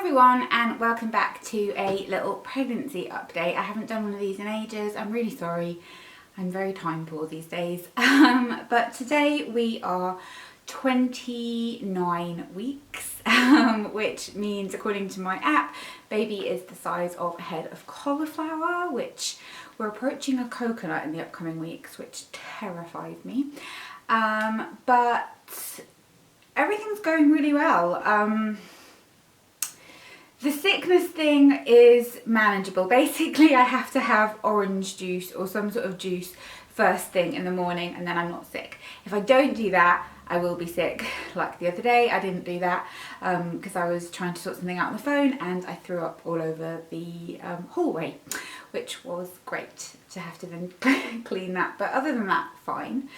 everyone, and welcome back to a little pregnancy update. I haven't done one of these in ages. I'm really sorry. I'm very time poor these days. But today we are 29 weeks, which means, according to my app, baby is the size of a head of cauliflower, which we're approaching a coconut in the upcoming weeks, which terrifies me. But everything's going really well. The sickness thing is manageable. Basically, I have to have orange juice or some sort of juice first thing in the morning, and then I'm not sick. If I don't do that, I will be sick. Like the other day, I didn't do that because I was trying to sort something out on the phone and I threw up all over the hallway, which was great to have to then clean that. But other than that, fine.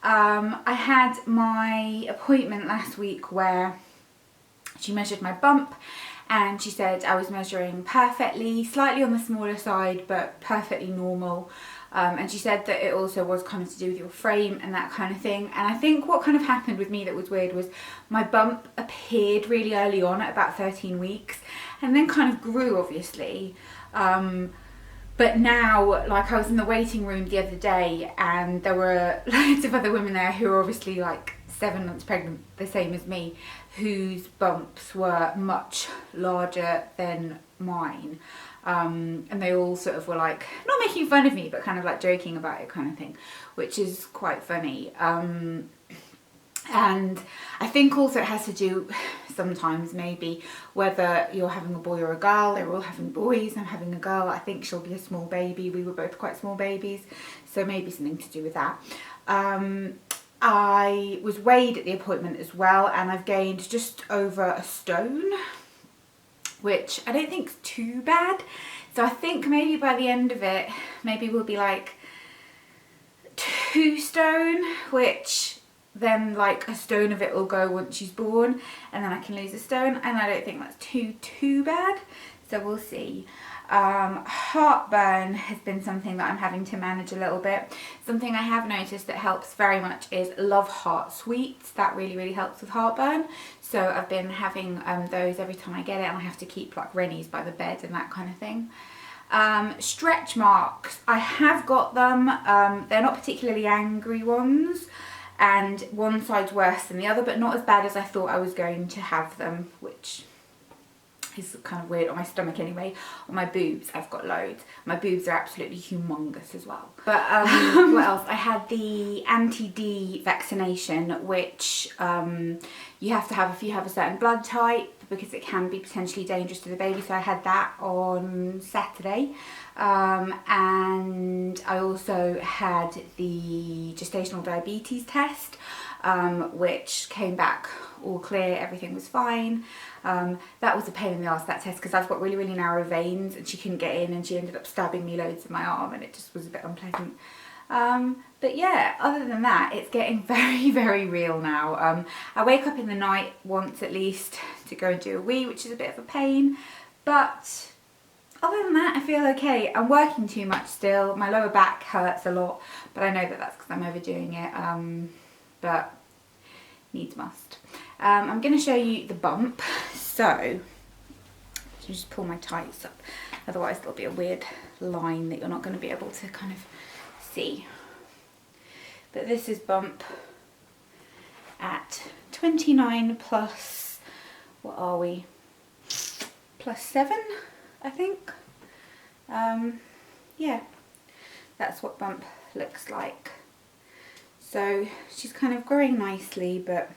I had my appointment last week where she measured my bump, and she said I was measuring perfectly, slightly on the smaller side, but perfectly normal. And she said that it also was kind of to do with your frame and that kind of thing. And I think what kind of happened with me that was weird was my bump appeared really early on at about 13 weeks and then kind of grew, obviously. But now, like, I was in the waiting room the other day and there were loads of other women there who were obviously like 7 months pregnant, the same as me, whose bumps were much larger than mine. And they all sort of were like, not making fun of me, but kind of like joking about it kind of thing, which is quite funny. And I think also it has to do sometimes maybe whether you're having a boy or a girl. They're all having boys, I'm having a girl. I think she'll be a small baby. We were both quite small babies, so maybe something to do with that. I was weighed at the appointment as well, and I've gained just over a stone, which I don't think is too bad. So I think maybe by the end of it, maybe we'll be like 2 stone, which then like a stone of it will go once she's born, and then I can lose a stone, and I don't think that's too bad. So we'll see. Heartburn has been something that I'm having to manage a little bit. Something I have noticed that helps very much is Love Heart Sweets. That really helps with heartburn. So I've been having those every time I get it, and I have to keep like Rennies by the bed and that kind of thing. Stretch marks, I have got them. They're not particularly angry ones, and one side's worse than the other, but not as bad as I thought I was going to have them, which is kind of weird. On my stomach anyway. On my boobs I've got loads. My boobs are absolutely humongous as well. But what else? I had the anti-D vaccination, which you have to have if you have a certain blood type, because it can be potentially dangerous to the baby. So I had that on Saturday. And I also had the gestational diabetes test, which came back all clear, everything was fine. That was a pain in the arse, that test, because I've got really narrow veins and she couldn't get in, and she ended up stabbing me loads in my arm, and it just was a bit unpleasant. But yeah, other than that, it's getting very real now. I wake up in the night once at least to go and do a wee, which is a bit of a pain, but other than that, I feel okay. I'm working too much still. My lower back hurts a lot, but I know that that's because I'm overdoing it. But needs must. I'm going to show you the bump. So just pull my tights up, otherwise there'll be a weird line that you're not going to be able to kind of see. But this is bump at 29 plus, what are we, plus 7, I think. Yeah, that's what bump looks like. So she's kind of growing nicely, but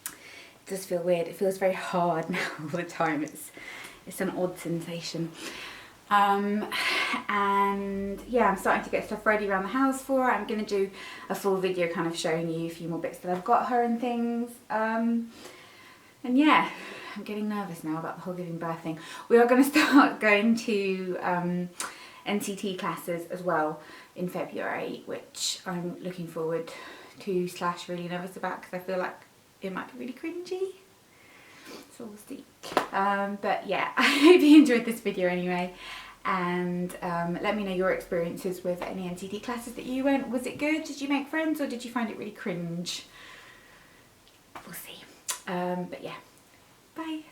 it does feel weird. It feels very hard now all the time. It's an odd sensation. And yeah, I'm starting to get stuff ready around the house for her. I'm going to do a full video kind of showing you a few more bits that I've got her and things. And yeah, I'm getting nervous now about the whole giving birth thing. We are going to start going to NCT classes as well in February, which I'm looking forward to / really nervous about, because I feel like it might be really cringy. So we'll see. But yeah, I hope you enjoyed this video anyway, and let me know your experiences with any NCT classes that you went. Was it good? Did you make friends, or did you find it really cringe? We'll see. But yeah, bye.